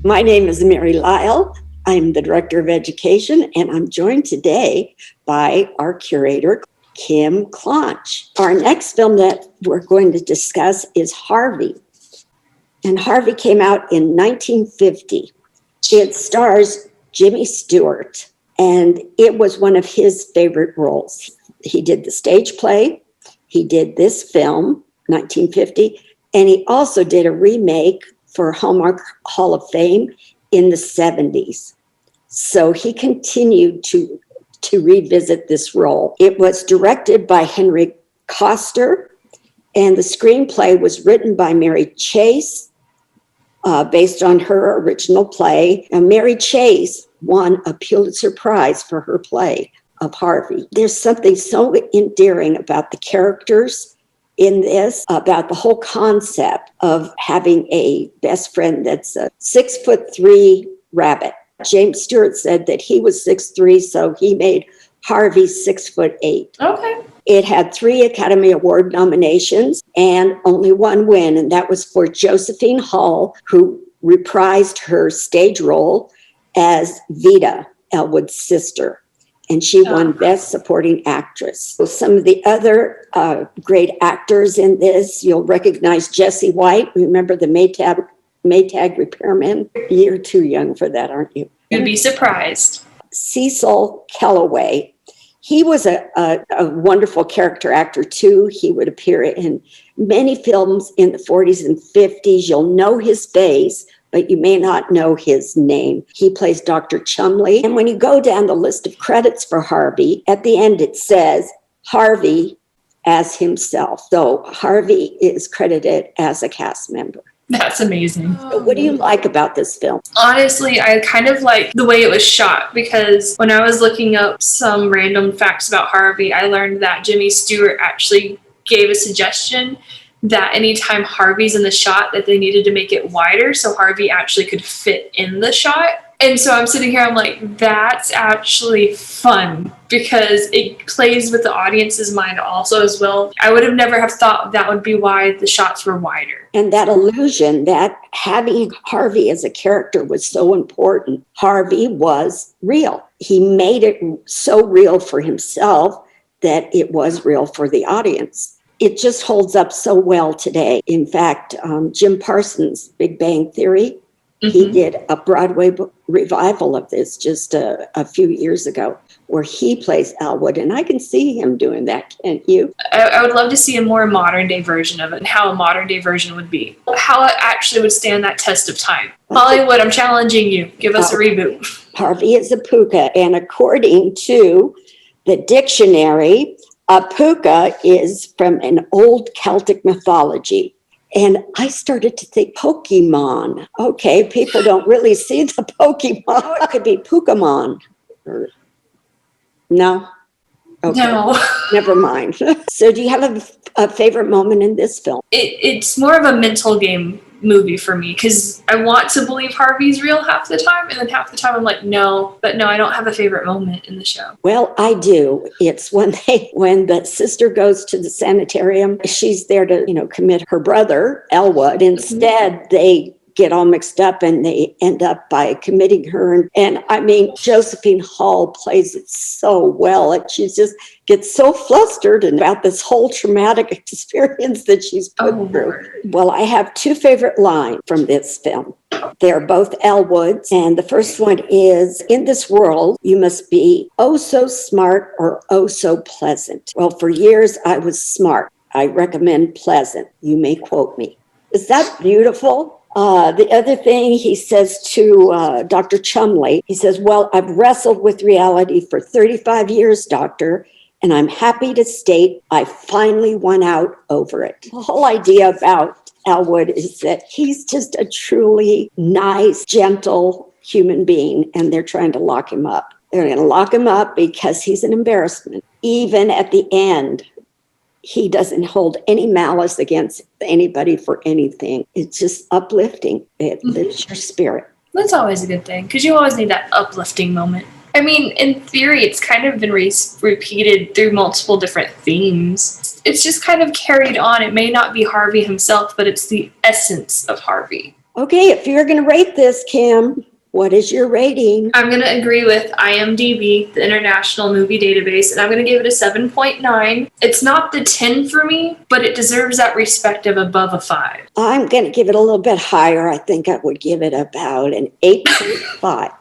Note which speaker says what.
Speaker 1: My name is Mary Lyle. I'm the Director of Education, and I'm joined today by our curator, Kim Clonch. Our next film that we're going to discuss is Harvey. And Harvey came out in 1950. It stars Jimmy Stewart, and it was one of his favorite roles. He did the stage play, he did this film, 1950, and he also did a remake for Hallmark Hall of Fame in the 70s. So he continued to revisit this role. It was directed by Henry Koster, and the screenplay was written by Mary Chase, based on her original play. And Mary Chase won a Pulitzer Prize for her play of Harvey. There's something so endearing about the characters in this, about the whole concept of having a best friend that's a 6'3" rabbit. James Stewart said that he was 6'3", so he made Harvey 6'8".
Speaker 2: Okay.
Speaker 1: It had 3 Academy Award nominations and only one win, and that was for Josephine Hall, who reprised her stage role as Vida, Elwood's sister. And she won Best Supporting Actress. So some of the other great actors in this, you'll recognize Jesse White. Remember the Maytag repairman? You're too young for that, aren't you?
Speaker 2: You'd be surprised.
Speaker 1: Cecil Kellaway. He was a wonderful character actor, too. He would appear in many films in the 40s and 50s. You'll know his face, but you may not know his name. He plays Dr. Chumley. And when you go down the list of credits for Harvey, at the end it says Harvey as himself. So Harvey is credited as a cast member.
Speaker 2: That's amazing.
Speaker 1: So what do you like about this film?
Speaker 2: Honestly, I kind of like the way it was shot, because when I was looking up some random facts about Harvey, I learned that Jimmy Stewart actually gave a suggestion that anytime Harvey's in the shot that they needed to make it wider so Harvey actually could fit in the shot. And so I'm sitting here, I'm like, that's actually fun because it plays with the audience's mind also as well. I would have never have thought that would be why the shots were wider.
Speaker 1: And that illusion that having Harvey as a character was so important. Harvey was real. He made it so real for himself that it was real for the audience. It just holds up so well today. In fact, Jim Parsons' Big Bang Theory, he did a Broadway revival of this just a few years ago, where he plays Elwood, and I can see him doing that, can't you?
Speaker 2: I would love to see a more modern-day version of it, and how a modern-day version would be. How it actually would stand that test of time. Hollywood, I'm challenging you. Give us a reboot.
Speaker 1: Harvey is a puka, and according to the dictionary, a puka is from an old Celtic mythology. And I started to think Pokemon. Okay, people don't really see the Pokemon. It could be Pokemon. No? Okay.
Speaker 2: No.
Speaker 1: Never mind. So do you have a favorite moment in this film?
Speaker 2: It's more of a mental game movie for me, because I want to believe Harvey's real half the time, and then half the time I'm like, no, but no, I don't have a favorite moment in the show.
Speaker 1: Well, I do. It's when the sister goes to the sanitarium, she's there to, commit her brother, Elwood. Instead, they get all mixed up and they end up by committing her. And I mean, Josephine Hall plays it so well. And she just gets so flustered about this whole traumatic experience that she's put through. Well, I have 2 favorite lines from this film. They're both Elwood's. And the first one is, in this world, you must be oh so smart or oh so pleasant. Well, for years, I was smart. I recommend pleasant. You may quote me. Is that beautiful? The other thing he says to Dr. Chumley, he says, well, I've wrestled with reality for 35 years, doctor, and I'm happy to state I finally won out over it. The whole idea about Elwood is that he's just a truly nice, gentle human being, and they're trying to lock him up. They're going to lock him up because he's an embarrassment. Even at the end, he doesn't hold any malice against anybody for anything. It's just uplifting. It lifts your spirit.
Speaker 2: That's always a good thing, because you always need that uplifting moment. I mean, in theory, it's kind of been repeated through multiple different themes. It's just kind of carried on. It may not be Harvey himself, but it's the essence of Harvey.
Speaker 1: Okay, if you're going to rate this, Kim, what is your rating?
Speaker 2: I'm going to agree with IMDb, the International Movie Database, and I'm going to give it a 7.9. It's not the 10 for me, but it deserves that respect of above a 5.
Speaker 1: I'm going to give it a little bit higher. I think I would give it about an 8.5.